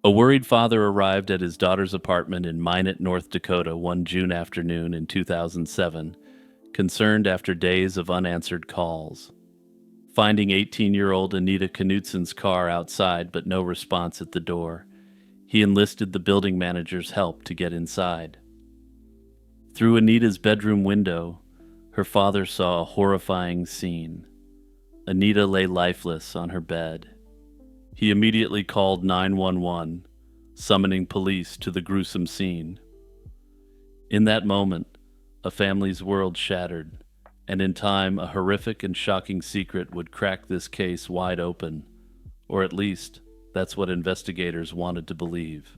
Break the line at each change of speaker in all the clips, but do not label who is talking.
A worried father arrived at his daughter's apartment in Minot, North Dakota one June afternoon in 2007, concerned after days of unanswered calls. Finding 18-year-old Anita Knutson's car outside but no response at the door, he enlisted the building manager's help to get inside. Through Anita's bedroom window, her father saw a horrifying scene. Anita lay lifeless on her bed. He immediately called 911, summoning police to the gruesome scene. In that moment, a family's world shattered, and in time a horrific and shocking secret would crack this case wide open, or at least that's what investigators wanted to believe.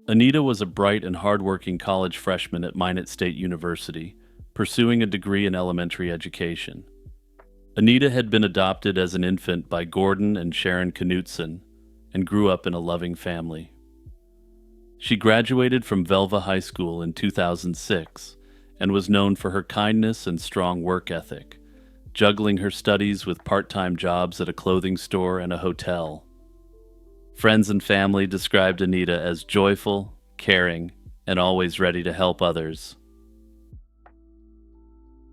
Anita was a bright and hardworking college freshman at Minot State University, pursuing a degree in elementary education. Anita had been adopted as an infant by Gordon and Sharon Knutson and grew up in a loving family. She graduated from Velva High School in 2006 and was known for her kindness and strong work ethic, juggling her studies with part-time jobs at a clothing store and a hotel. Friends and family described Anita as joyful, caring, and always ready to help others.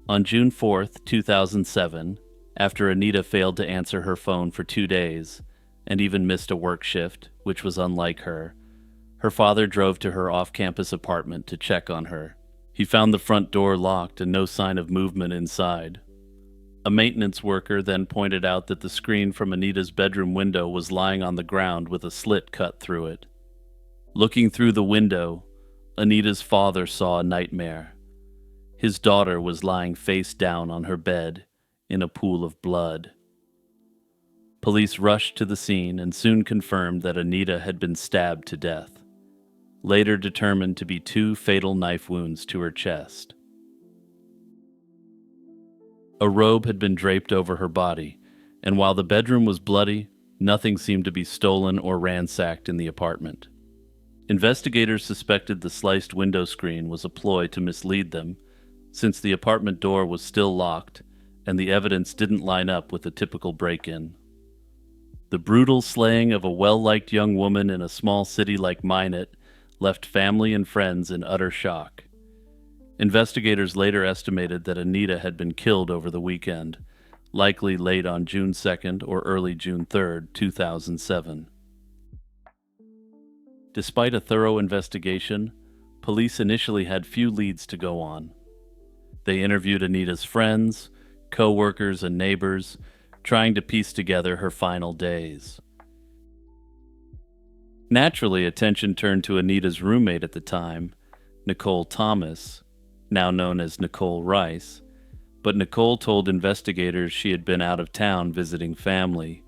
On June 4, 2007, after Anita failed to answer her phone for 2 days and even missed a work shift, which was unlike her, her father drove to her off-campus apartment to check on her. He found the front door locked and no sign of movement inside. A maintenance worker then pointed out that the screen from Anita's bedroom window was lying on the ground with a slit cut through it. Looking through the window, Anita's father saw a nightmare. His daughter was lying face down on her bed in a pool of blood. Police rushed to the scene and soon confirmed that Anita had been stabbed to death, later determined to be 2 fatal knife wounds to her chest. A robe had been draped over her body, and while the bedroom was bloody, nothing seemed to be stolen or ransacked in the apartment. Investigators suspected the sliced window screen was a ploy to mislead them, since the apartment door was still locked and the evidence didn't line up with a typical break-in. The brutal slaying of a well-liked young woman in a small city like Minot left family and friends in utter shock. Investigators later estimated that Anita had been killed over the weekend, likely late on June 2nd or early June 3rd, 2007. Despite a thorough investigation, police initially had few leads to go on. They interviewed Anita's friends, co-workers, and neighbors, trying to piece together her final days. Naturally, attention turned to Anita's roommate at the time, Nicole Thomas, now known as Nicole Rice, but Nicole told investigators she had been out of town visiting family.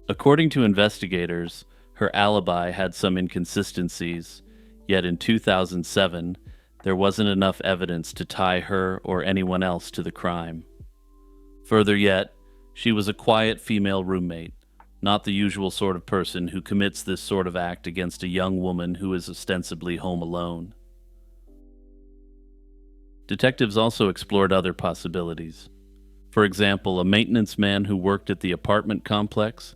According to investigators, her alibi had some inconsistencies, yet in 2007, there wasn't enough evidence to tie her or anyone else to the crime. Further yet, she was a quiet female roommate, not the usual sort of person who commits this sort of act against a young woman who is ostensibly home alone. Detectives also explored other possibilities. For example, a maintenance man who worked at the apartment complex,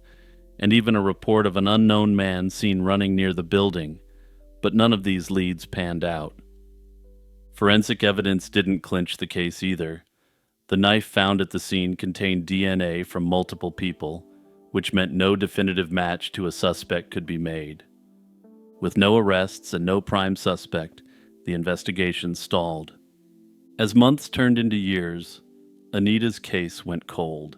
and even a report of an unknown man seen running near the building, but none of these leads panned out. Forensic evidence didn't clinch the case either. The knife found at the scene contained DNA from multiple people, which meant no definitive match to a suspect could be made. With no arrests and no prime suspect, the investigation stalled. As months turned into years, Anita's case went cold.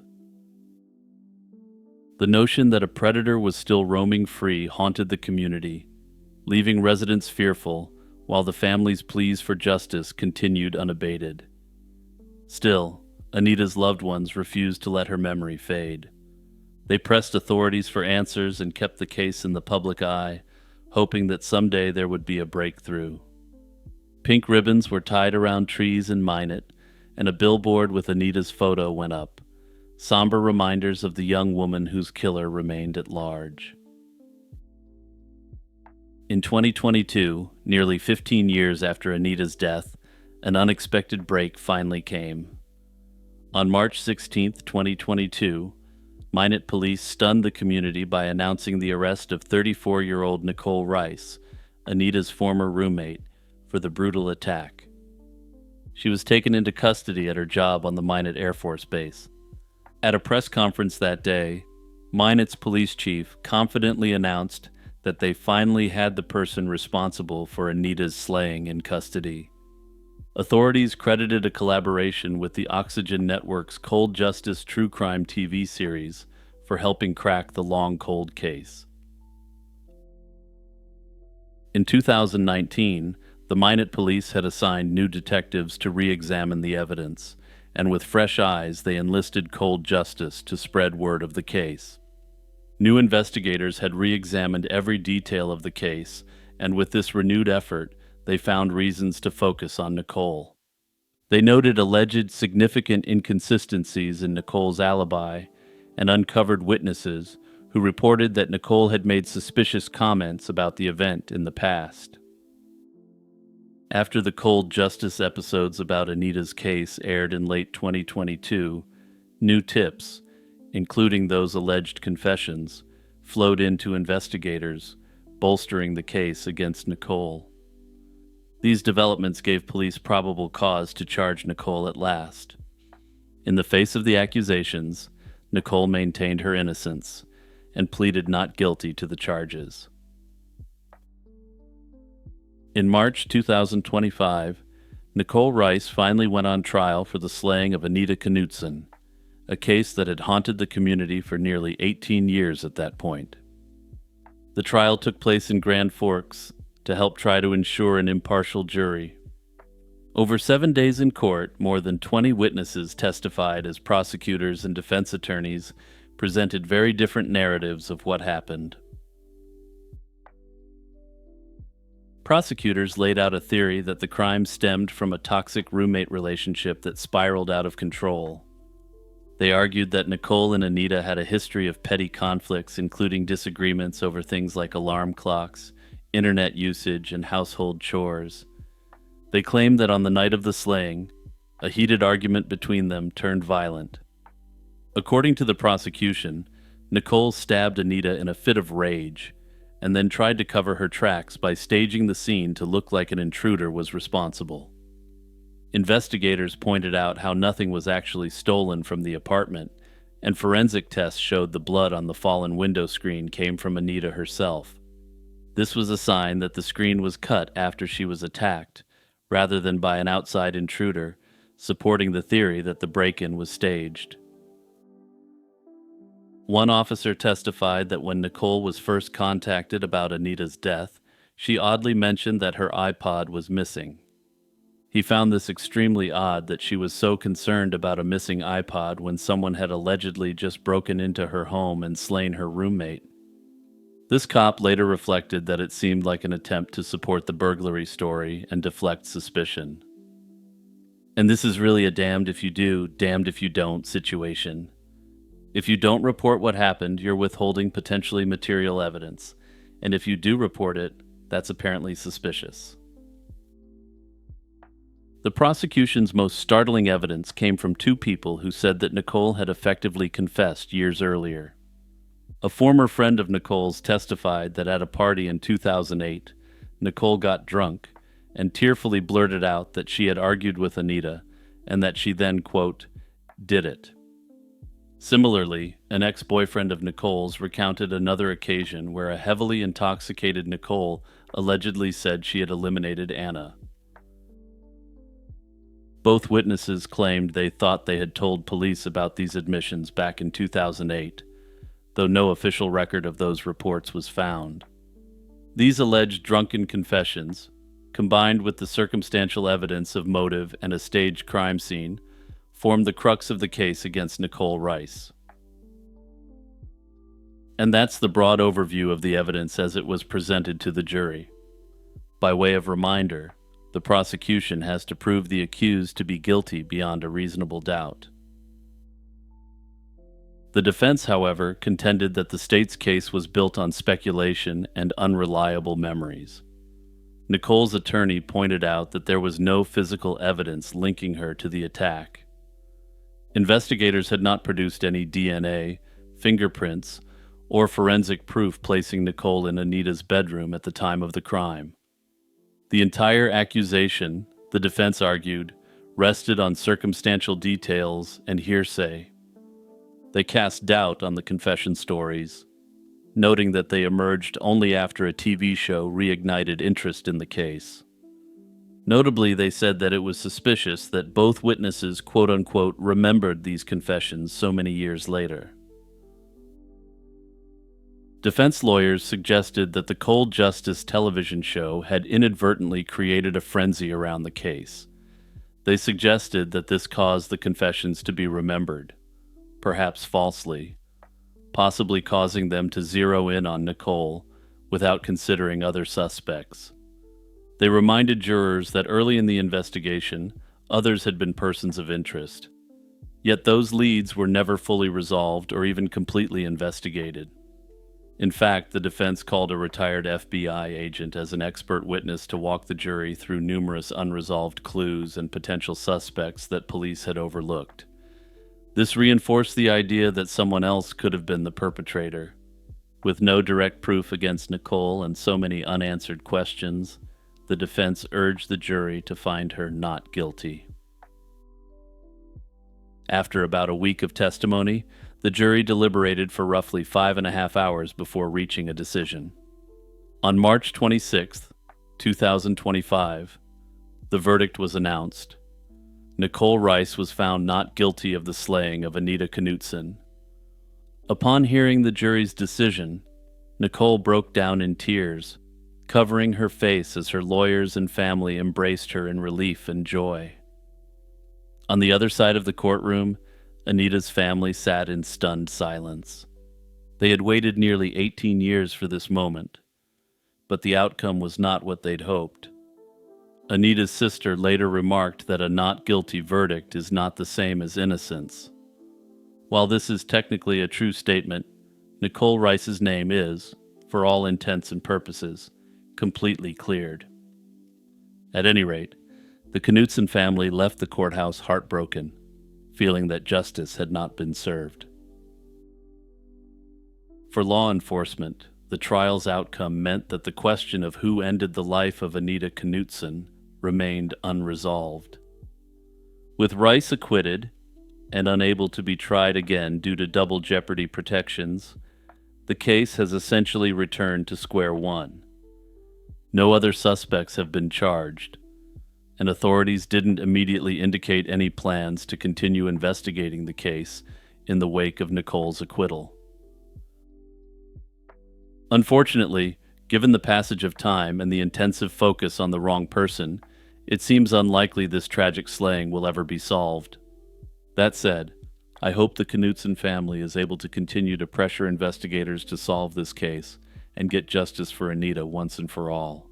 The notion that a predator was still roaming free haunted the community, leaving residents fearful while the family's pleas for justice continued unabated. Still, Anita's loved ones refused to let her memory fade. They pressed authorities for answers and kept the case in the public eye, hoping that someday there would be a breakthrough. Pink ribbons were tied around trees in Minot, and a billboard with Anita's photo went up, somber reminders of the young woman whose killer remained at large. In 2022, nearly 15 years after Anita's death, an unexpected break finally came. On March 16, 2022, Minot police stunned the community by announcing the arrest of 34-year-old Nicole Rice, Anita's former roommate, for the brutal attack. She was taken into custody at her job on the Minot Air Force Base. At a press conference that day, Minot's police chief confidently announced that they finally had the person responsible for Anita's slaying in custody. Authorities credited a collaboration with the Oxygen Network's Cold Justice true crime TV series for helping crack the long cold case. In 2019, the Minot police had assigned new detectives to re-examine the evidence, and with fresh eyes they enlisted Cold Justice to spread word of the case. New investigators had re-examined every detail of the case, and with this renewed effort, they found reasons to focus on Nicole. They noted alleged significant inconsistencies in Nicole's alibi and uncovered witnesses who reported that Nicole had made suspicious comments about the event in the past. After the Cold Justice episodes about Anita's case aired in late 2022, new tips, including those alleged confessions, flowed into investigators, bolstering the case against Nicole. These developments gave police probable cause to charge Nicole at last. In the face of the accusations, Nicole maintained her innocence and pleaded not guilty to the charges. In March 2025, Nicole Rice finally went on trial for the slaying of Anita Knutson, a case that had haunted the community for nearly 18 years at that point. The trial took place in Grand Forks to help try to ensure an impartial jury. Over 7 days in court, more than 20 witnesses testified as prosecutors and defense attorneys presented very different narratives of what happened. Prosecutors laid out a theory that the crime stemmed from a toxic roommate relationship that spiraled out of control. They argued that Nicole and Anita had a history of petty conflicts, including disagreements over things like alarm clocks, internet usage, and household chores. They claimed that on the night of the slaying, a heated argument between them turned violent. According to the prosecution, Nicole stabbed Anita in a fit of rage, and then tried to cover her tracks by staging the scene to look like an intruder was responsible. Investigators pointed out how nothing was actually stolen from the apartment, and forensic tests showed the blood on the fallen window screen came from Anita herself. This was a sign that the screen was cut after she was attacked, rather than by an outside intruder, supporting the theory that the break-in was staged. One officer testified that when Nicole was first contacted about Anita's death, she oddly mentioned that her iPod was missing. He found this extremely odd that she was so concerned about a missing iPod when someone had allegedly just broken into her home and slain her roommate. This cop later reflected that it seemed like an attempt to support the burglary story and deflect suspicion. And this is really a damned if you do, damned if you don't situation. If you don't report what happened, you're withholding potentially material evidence, and if you do report it, that's apparently suspicious. The prosecution's most startling evidence came from two people who said that Nicole had effectively confessed years earlier. A former friend of Nicole's testified that at a party in 2008, Nicole got drunk and tearfully blurted out that she had argued with Anita and that she then, quote, did it. Similarly, an ex-boyfriend of Nicole's recounted another occasion where a heavily intoxicated Nicole allegedly said she had eliminated Anna. Both witnesses claimed they thought they had told police about these admissions back in 2008, though no official record of those reports was found. These alleged drunken confessions, combined with the circumstantial evidence of motive and a staged crime scene, formed the crux of the case against Nicole Rice. And that's the broad overview of the evidence as it was presented to the jury. By way of reminder, the prosecution has to prove the accused to be guilty beyond a reasonable doubt. The defense, however, contended that the state's case was built on speculation and unreliable memories. Nicole's attorney pointed out that there was no physical evidence linking her to the attack. Investigators had not produced any DNA, fingerprints, or forensic proof placing Nicole in Anita's bedroom at the time of the crime. The entire accusation, the defense argued, rested on circumstantial details and hearsay. They cast doubt on the confession stories, noting that they emerged only after a TV show reignited interest in the case. Notably, they said that it was suspicious that both witnesses quote-unquote remembered these confessions so many years later. Defense lawyers suggested that the Cold Justice television show had inadvertently created a frenzy around the case. They suggested that this caused the confessions to be remembered, perhaps falsely, possibly causing them to zero in on Nicole without considering other suspects. They reminded jurors that early in the investigation, others had been persons of interest. Yet those leads were never fully resolved or even completely investigated. In fact, the defense called a retired FBI agent as an expert witness to walk the jury through numerous unresolved clues and potential suspects that police had overlooked. This reinforced the idea that someone else could have been the perpetrator. With no direct proof against Nicole and so many unanswered questions, the defense urged the jury to find her not guilty. After about a week of testimony, the jury deliberated for roughly 5.5 hours before reaching a decision. On March 26, 2025, the verdict was announced. Nicole Rice was found not guilty of the slaying of Anita Knutson. Upon hearing the jury's decision, Nicole broke down in tears, covering her face as her lawyers and family embraced her in relief and joy. On the other side of the courtroom, Anita's family sat in stunned silence. They had waited nearly 18 years for this moment, but the outcome was not what they'd hoped. Anita's sister later remarked that a not guilty verdict is not the same as innocence. While this is technically a true statement, Nicole Rice's name is, for all intents and purposes, completely cleared. At any rate, the Knutson family left the courthouse heartbroken, feeling that justice had not been served. For law enforcement, the trial's outcome meant that the question of who ended the life of Anita Knutson remained unresolved. With Rice acquitted and unable to be tried again due to double jeopardy protections, the case has essentially returned to square one. No other suspects have been charged, and authorities didn't immediately indicate any plans to continue investigating the case in the wake of Nicole's acquittal. Unfortunately, given the passage of time and the intensive focus on the wrong person, it seems unlikely this tragic slaying will ever be solved. That said, I hope the Knutson family is able to continue to pressure investigators to solve this case and get justice for Anita once and for all.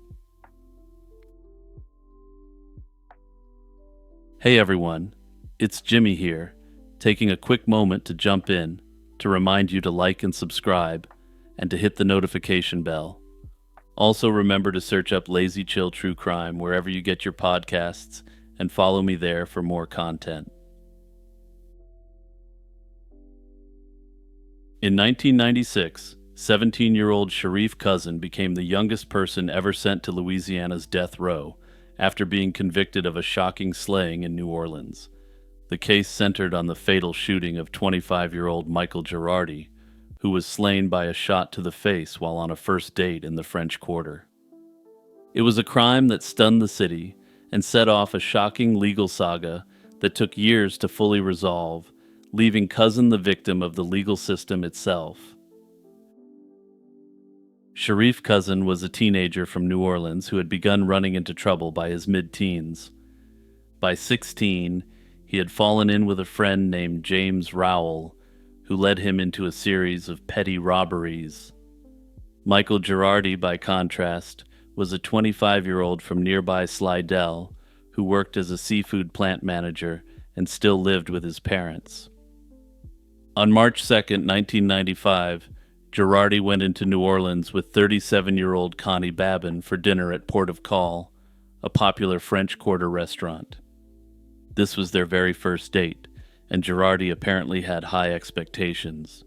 Hey everyone, it's Jimmy here, taking a quick moment to jump in to remind you to like and subscribe and to hit the notification bell. Also remember to search up Lazy Chill True Crime wherever you get your podcasts and follow me there for more content. In 1996, 17-year-old Sharif Cousin became the youngest person ever sent to Louisiana's death row after being convicted of a shocking slaying in New Orleans. The case centered on the fatal shooting of 25-year-old Michael Girardi, who was slain by a shot to the face while on a first date in the French Quarter. It was a crime that stunned the city and set off a shocking legal saga that took years to fully resolve, leaving Cousin the victim of the legal system itself. Sharif Cousin was a teenager from New Orleans who had begun running into trouble by his mid-teens. By 16, he had fallen in with a friend named James Rowell, who led him into a series of petty robberies. Michael Girardi, by contrast, was a 25-year-old from nearby Slidell who worked as a seafood plant manager and still lived with his parents. On March 2, 1995, Girardi went into New Orleans with 37-year-old Connie Babin for dinner at Port of Call, a popular French Quarter restaurant. This was their very first date, and Girardi apparently had high expectations.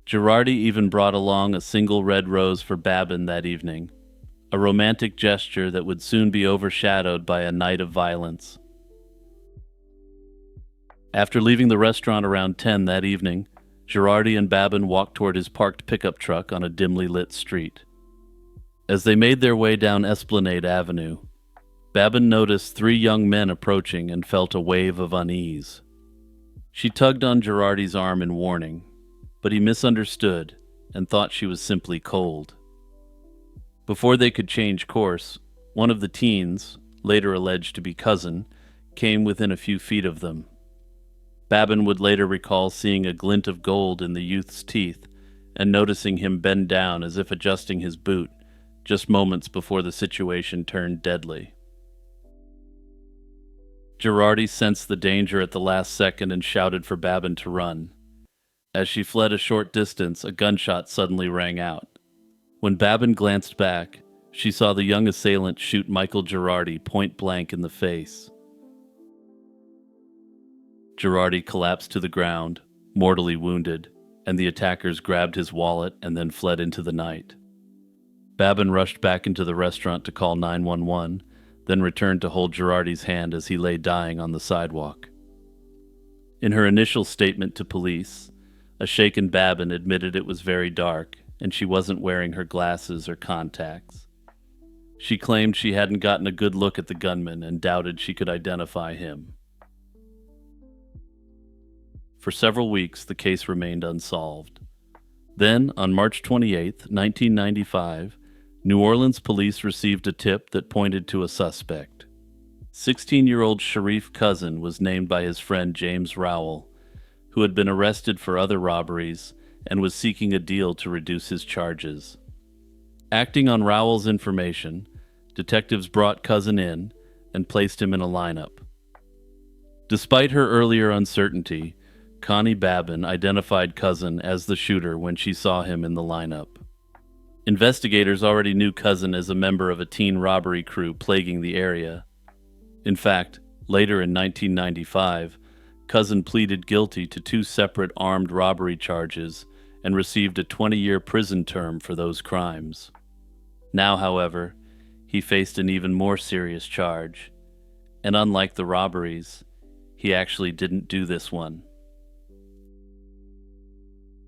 Girardi even brought along a single red rose for Babin that evening, a romantic gesture that would soon be overshadowed by a night of violence. After leaving the restaurant around 10 that evening, Girardi and Babin walked toward his parked pickup truck on a dimly lit street. As they made their way down Esplanade Avenue, Babin noticed three young men approaching and felt a wave of unease. She tugged on Girardi's arm in warning, but he misunderstood and thought she was simply cold. Before they could change course, one of the teens, later alleged to be Cousin, came within a few feet of them. Babin would later recall seeing a glint of gold in the youth's teeth and noticing him bend down as if adjusting his boot, just moments before the situation turned deadly. Girardi sensed the danger at the last second and shouted for Babin to run. As she fled a short distance, a gunshot suddenly rang out. When Babin glanced back, she saw the young assailant shoot Michael Girardi point blank in the face. Girardi collapsed to the ground, mortally wounded, and the attackers grabbed his wallet and then fled into the night. Babin rushed back into the restaurant to call 911, then returned to hold Girardi's hand as he lay dying on the sidewalk. In her initial statement to police, a shaken Babin admitted it was very dark and she wasn't wearing her glasses or contacts. She claimed she hadn't gotten a good look at the gunman and doubted she could identify him. For several weeks, the case remained unsolved. Then, on March 28, 1995, New Orleans police received a tip that pointed to a suspect. 16-year-old Sharif Cousin was named by his friend James Rowell, who had been arrested for other robberies and was seeking a deal to reduce his charges. Acting on Rowell's information, detectives brought Cousin in and placed him in a lineup. Despite her earlier uncertainty, Connie Babin identified Cousin as the shooter when she saw him in the lineup. Investigators already knew Cousin as a member of a teen robbery crew plaguing the area. In fact, later in 1995, Cousin pleaded guilty to 2 separate armed robbery charges and received a 20-year prison term for those crimes. Now, however, he faced an even more serious charge, and unlike the robberies, he actually didn't do this one.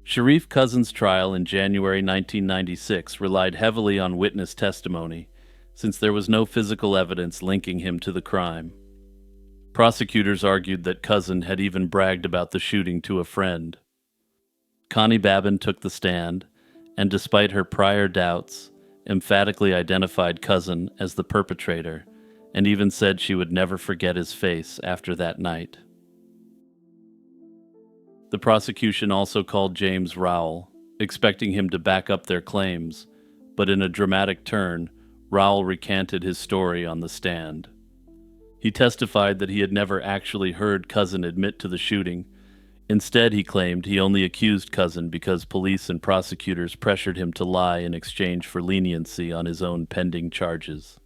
Sharif Cousin's trial in January 1996 relied heavily on witness testimony, since there was no physical evidence linking him to the crime. Prosecutors argued that Cousin had even bragged about the shooting to a friend. Connie Babin took the stand, and despite her prior doubts, emphatically identified Cousin as the perpetrator, and even said she would never forget his face after that night. The prosecution also called James Rowell, expecting him to back up their claims, but in a dramatic turn, Rowell recanted his story on the stand. He testified that he had never actually heard Cousin admit to the shooting. Instead, he claimed he only accused Cousin because police and prosecutors pressured him to lie in exchange for leniency on his own pending charges.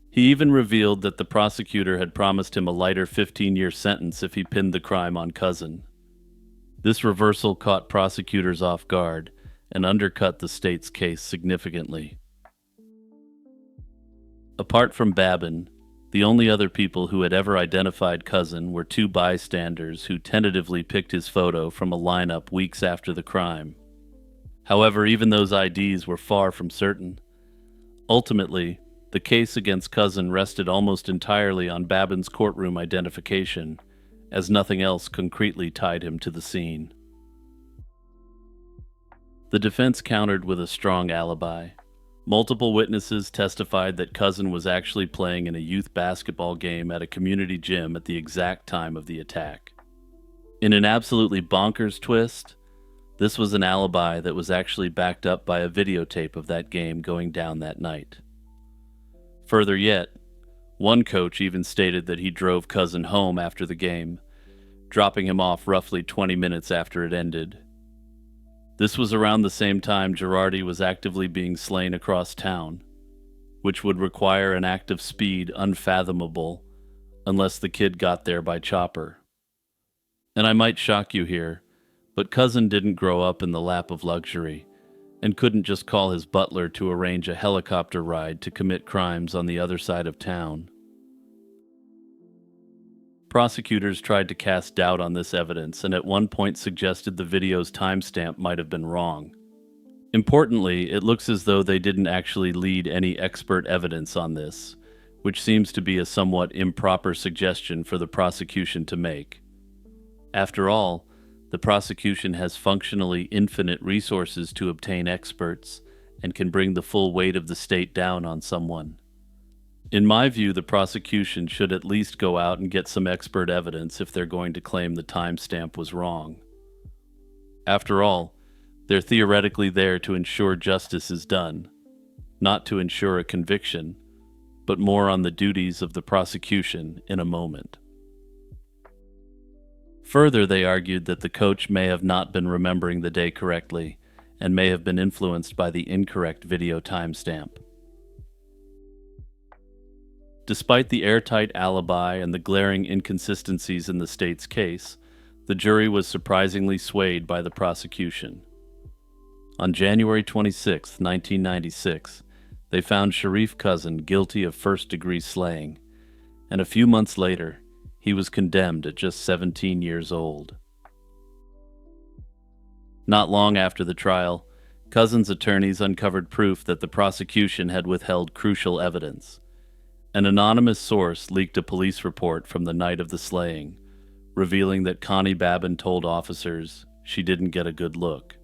He even revealed that the prosecutor had promised him a lighter 15-year sentence if he pinned the crime on Cousin. This reversal caught prosecutors off guard and undercut the state's case significantly. Apart from Babin, the only other people who had ever identified Cousin were 2 bystanders who tentatively picked his photo from a lineup weeks after the crime. However, even those IDs were far from certain. Ultimately, the case against Cousin rested almost entirely on Babin's courtroom identification, as nothing else concretely tied him to the scene. The defense countered with a strong alibi. Multiple witnesses testified that Cousin was actually playing in a youth basketball game at a community gym at the exact time of the attack. In an absolutely bonkers twist, this was an alibi that was actually backed up by a videotape of that game going down that night. Further yet, one coach even stated that he drove Cousin home after the game, dropping him off roughly 20 minutes after it ended. This was around the same time Girardi was actively being slain across town, which would require an act of speed unfathomable unless the kid got there by chopper. And I might shock you here, But Cousin didn't grow up in the lap of luxury and couldn't just call his butler to arrange a helicopter ride to commit crimes on the other side of town. Prosecutors tried to cast doubt on this evidence and at one point suggested the video's timestamp might have been wrong. Importantly, it looks as though they didn't actually lead any expert evidence on this, which seems to be a somewhat improper suggestion for the prosecution to make. After all, the prosecution has functionally infinite resources to obtain experts and can bring the full weight of the state down on someone. In my view, the prosecution should at least go out and get some expert evidence if they're going to claim the timestamp was wrong. After all, they're theoretically there to ensure justice is done, not to ensure a conviction, but more on the duties of the prosecution in a moment. Further, they argued that the coach may have not been remembering the day correctly and may have been influenced by the incorrect video timestamp. Despite the airtight alibi and the glaring inconsistencies in the state's case, the jury was surprisingly swayed by the prosecution. On January 26, 1996, they found Sharif Cousin guilty of first-degree slaying, and a few months later, he was condemned at just 17 years old. Not long after the trial, Cousin's attorneys uncovered proof that the prosecution had withheld crucial evidence. An anonymous source leaked a police report from the night of the slaying, revealing that Connie Babin told officers she didn't get a good look.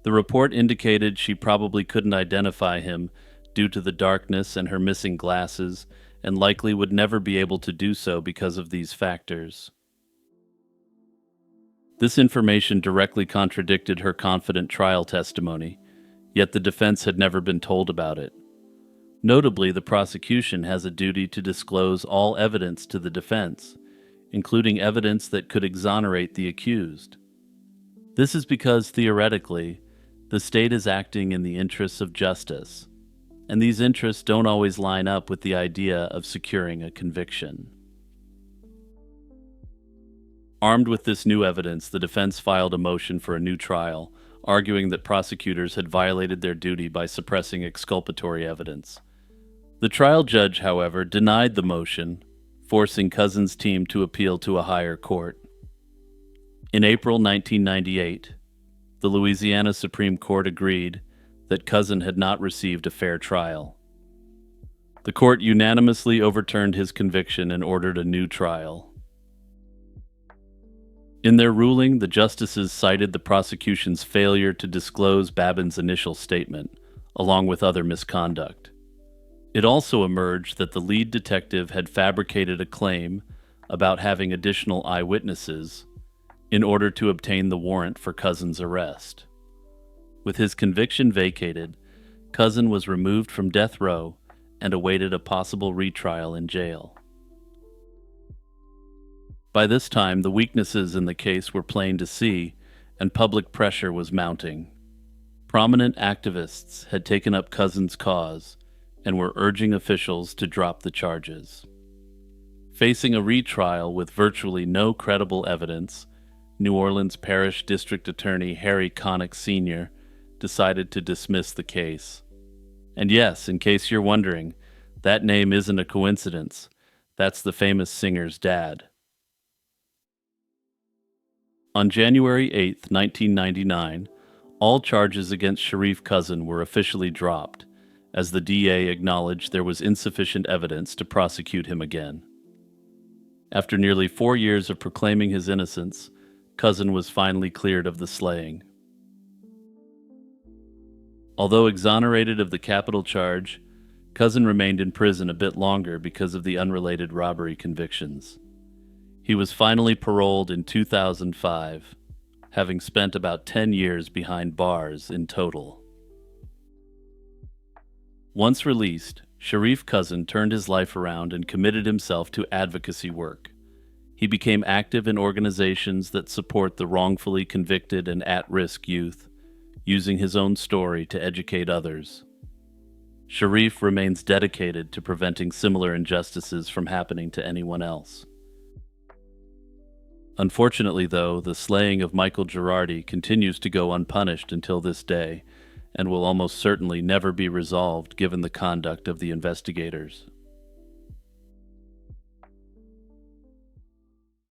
The report indicated she probably couldn't identify him due to the darkness and her missing glasses, and likely would never be able to do so because of these factors. This information directly contradicted her confident trial testimony, yet the defense had never been told about it. Notably, the prosecution has a duty to disclose all evidence to the defense, including evidence that could exonerate the accused. This is because, theoretically, the state is acting in the interests of justice, and these interests don't always line up with the idea of securing a conviction. Armed with this new evidence, the defense filed a motion for a new trial, arguing that prosecutors had violated their duty by suppressing exculpatory evidence. The trial judge, however, denied the motion, forcing Cousin's team to appeal to a higher court. In April 1998, the Louisiana Supreme Court agreed that Cousin had not received a fair trial. The court unanimously overturned his conviction and ordered a new trial. In their ruling, the justices cited the prosecution's failure to disclose Babin's initial statement, along with other misconduct. It also emerged that the lead detective had fabricated a claim about having additional eyewitnesses in order to obtain the warrant for Cousin's arrest. With his conviction vacated, Cousin was removed from death row and awaited a possible retrial in jail. By this time, the weaknesses in the case were plain to see, and public pressure was mounting. Prominent activists had taken up Cousin's cause and were urging officials to drop the charges. Facing a retrial with virtually no credible evidence, New Orleans Parish District Attorney Harry Connick Sr. decided to dismiss the case. And yes, in case you're wondering, that name isn't a coincidence. That's the famous singer's dad. On January 8, 1999, all charges against Sharif Cousin were officially dropped, as the DA acknowledged there was insufficient evidence to prosecute him again. After nearly 4 years of proclaiming his innocence, Cousin was finally cleared of the slaying. Although exonerated of the capital charge, Cousin remained in prison a bit longer because of the unrelated robbery convictions. He was finally paroled in 2005, having spent about 10 years behind bars in total. Once released, Sharif Cousin turned his life around and committed himself to advocacy work. He became active in organizations that support the wrongfully convicted and at-risk youth, using his own story to educate others. Sharif remains dedicated to preventing similar injustices from happening to anyone else. Unfortunately, though, the slaying of Michael Girardi continues to go unpunished until this day, and will almost certainly never be resolved given the conduct of the investigators.